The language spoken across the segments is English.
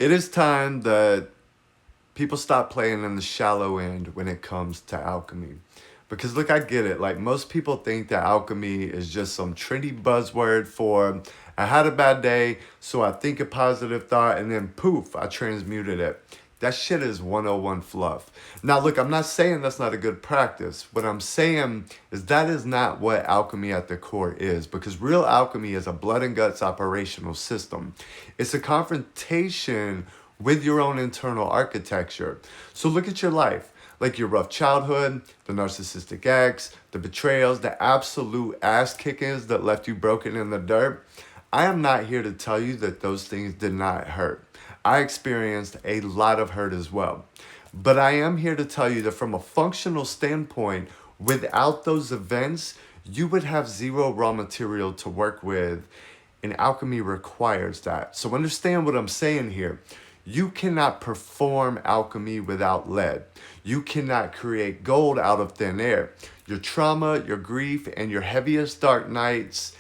It is time that people stop playing in the shallow end when it comes to alchemy. Because look, I get it. Like most people think that alchemy is just some trendy buzzword for I had a bad day, so I think a positive thought and then poof, I transmuted it. That shit is 101 fluff. Now, look, I'm not saying that's not a good practice. What I'm saying is that is not what alchemy at the core is, because real alchemy is a blood and guts operational system. It's a confrontation with your own internal architecture. So look at your life, like your rough childhood, the narcissistic ex, the betrayals, the absolute ass kickings that left you broken in the dirt. I am not here to tell you that those things did not hurt. I experienced a lot of hurt as well. But I am here to tell you that from a functional standpoint, without those events, you would have zero raw material to work with, and alchemy requires that. So understand what I'm saying here. You cannot perform alchemy without lead. You cannot create gold out of thin air. Your trauma, your grief, and your heaviest dark nights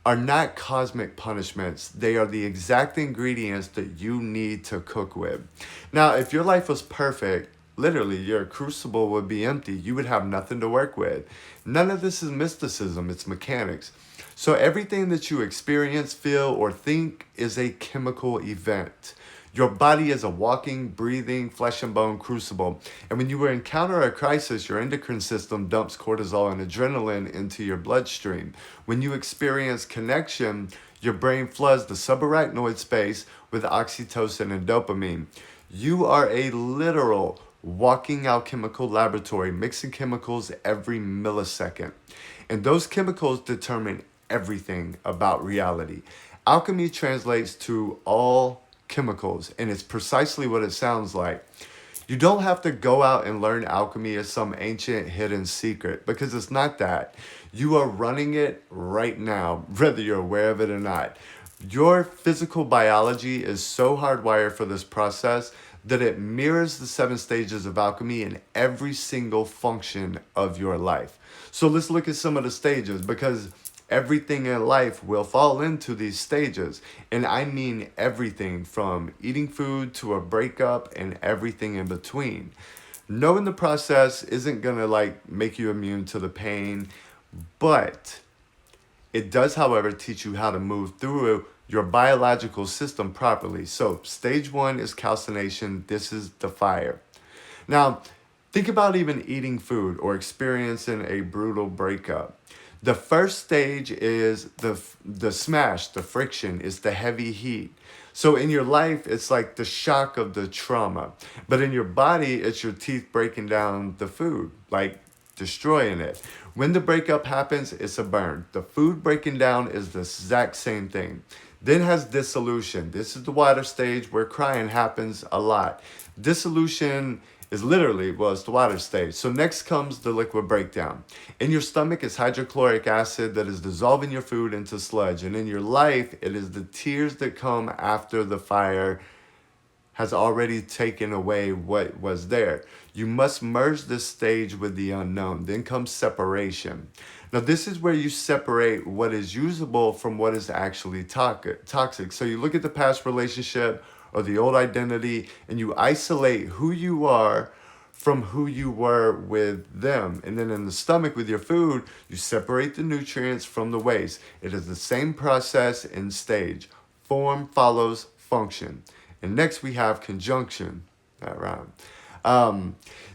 are not cosmic punishments. They are the exact ingredients that you need to cook with. Now, if your life was perfect, literally your crucible would be empty. You would have nothing to work with. None of this is mysticism, it's mechanics. So everything that you experience, feel, or think is a chemical event. Your body is a walking, breathing, flesh and bone crucible. And when you encounter a crisis, your endocrine system dumps cortisol and adrenaline into your bloodstream. When you experience connection, your brain floods the subarachnoid space with oxytocin and dopamine. You are a literal walking alchemical laboratory, mixing chemicals every millisecond. And those chemicals determine everything about reality. Alchemy translates to all chemicals, and it's precisely what it sounds like. You don't have to go out and learn alchemy as some ancient hidden secret, because it's not that. You are running it right now, whether you're aware of it or not. Your physical biology is so hardwired for this process that it mirrors the 7 stages of alchemy in every single function of your life. So let's look at some of the stages, because everything in life will fall into these stages. And I mean everything from eating food to a breakup and everything in between. Knowing the process isn't gonna like make you immune to the pain, but it does, however, teach you how to move through your biological system properly. So stage 1 is calcination. This is the fire. Now, think about even eating food or experiencing a brutal breakup. The first stage is the smash, the friction, is the heavy heat. So in your life, it's like the shock of the trauma. But in your body, it's your teeth breaking down the food, like destroying it. When the breakup happens, it's a burn. The food breaking down is the exact same thing. Then has dissolution. This is the water stage where crying happens a lot. Dissolution is literally, well, it's the water stage. So next comes the liquid breakdown. In your stomach is hydrochloric acid that is dissolving your food into sludge. And in your life, it is the tears that come after the fire has already taken away what was there. You must merge this stage with the unknown. Then comes separation. Now, this is where you separate what is usable from what is actually toxic. So you look at the past relationship or the old identity, and you isolate who you are from who you were with them. And then in the stomach with your food, you separate the nutrients from the waste. It is the same process and stage. Form follows function. And next we have conjunction. That rhyme.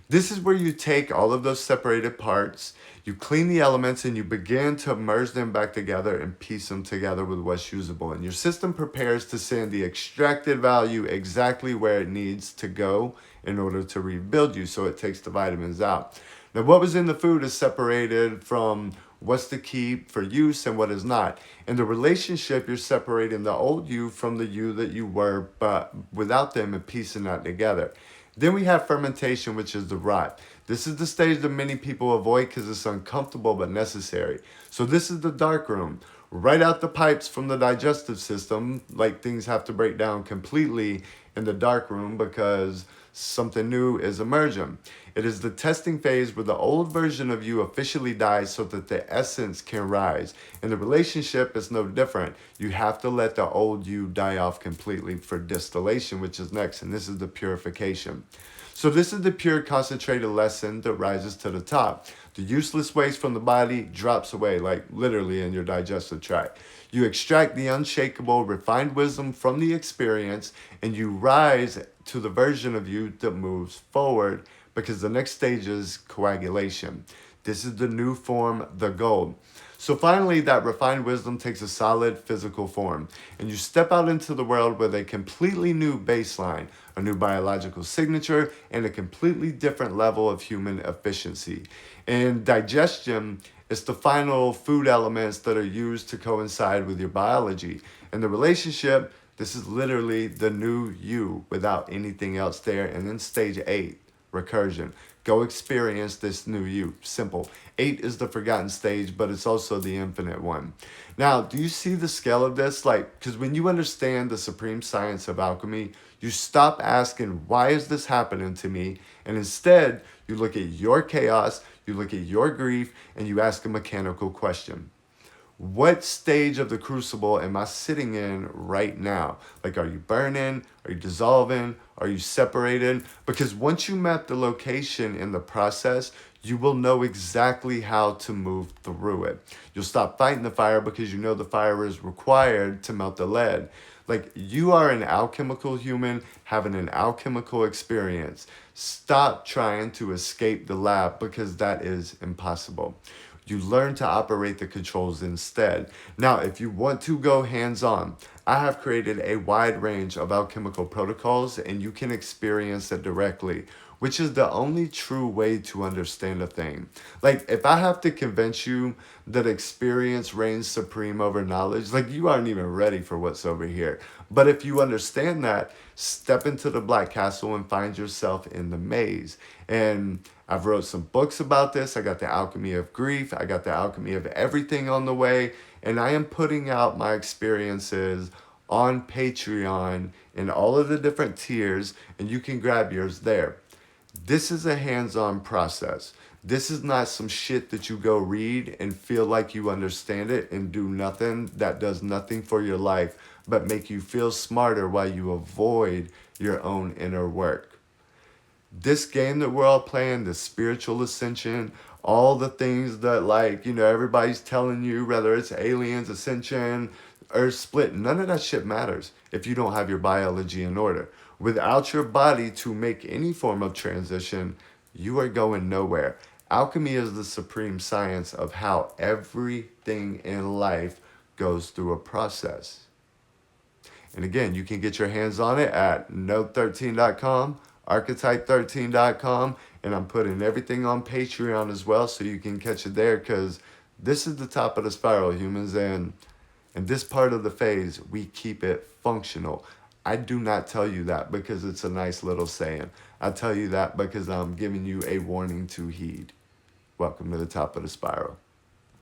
This is where you take all of those separated parts, you clean the elements, and you begin to merge them back together and piece them together with what's usable. And your system prepares to send the extracted value exactly where it needs to go in order to rebuild you, so it takes the vitamins out. Now, what was in the food is separated from what's to keep for use and what is not. In the relationship, you're separating the old you from the you that you were, but without them and piecing that together. Then we have fermentation, which is the rot. This is the stage that many people avoid because it's uncomfortable but necessary. So this is the dark room. Right out the pipes from the digestive system, like things have to break down completely, in the dark room because something new is emerging. It is the testing phase where the old version of you officially dies so that the essence can rise. In the relationship, it's no different. You have to let the old you die off completely for distillation, which is next, and this is the purification. So this is the pure concentrated lesson that rises to the top. The useless waste from the body drops away, like literally in your digestive tract. You extract the unshakable, refined wisdom from the experience, and you rise to the version of you that moves forward, because the next stage is coagulation. This is the new form, the gold. So finally, that refined wisdom takes a solid physical form, and you step out into the world with a completely new baseline, a new biological signature, and a completely different level of human efficiency. And digestion is the final food elements that are used to coincide with your biology. And the relationship, this is literally the new you without anything else there. And then stage 8, recursion. Go experience this new you. Simple. 8 is the forgotten stage, but it's also the infinite one. Now, do you see the scale of this? Like, because when you understand the supreme science of alchemy, you stop asking, why is this happening to me? And instead, you look at your chaos, you look at your grief, and you ask a mechanical question. What stage of the crucible am I sitting in right now? Like, are you burning? Are you dissolving? Are you separated? Because once you map the location in the process, you will know exactly how to move through it. You'll stop fighting the fire because you know the fire is required to melt the lead. Like, you are an alchemical human having an alchemical experience. Stop trying to escape the lab because that is impossible. You learn to operate the controls instead. Now, if you want to go hands-on, I have created a wide range of alchemical protocols, and you can experience it directly, which is the only true way to understand a thing. Like, if I have to convince you that experience reigns supreme over knowledge, like, you aren't even ready for what's over here. But if you understand that, step into the Black Castle and find yourself in the maze. And I've wrote some books about this. I got the Alchemy of Grief. I got the Alchemy of Everything on the way. And I am putting out my experiences on Patreon in all of the different tiers, and you can grab yours there. This is a hands-on process. This is not some shit that you go read and feel like you understand it and do nothing that does nothing for your life, but make you feel smarter while you avoid your own inner work. This game that we're all playing, the spiritual ascension, all the things that, like, you know, everybody's telling you, whether it's aliens, ascension, earth split, none of that shit matters if you don't have your biology in order. Without your body to make any form of transition, you are going nowhere. Alchemy is the supreme science of how everything in life goes through a process. And again, you can get your hands on it at know13.com, archetype13.com, and I'm putting everything on Patreon as well, so you can catch it there, because this is the top of the spiral, humans, and in this part of the phase, we keep it functional. I do not tell you that because it's a nice little saying. I tell you that because I'm giving you a warning to heed. Welcome to the top of the spiral.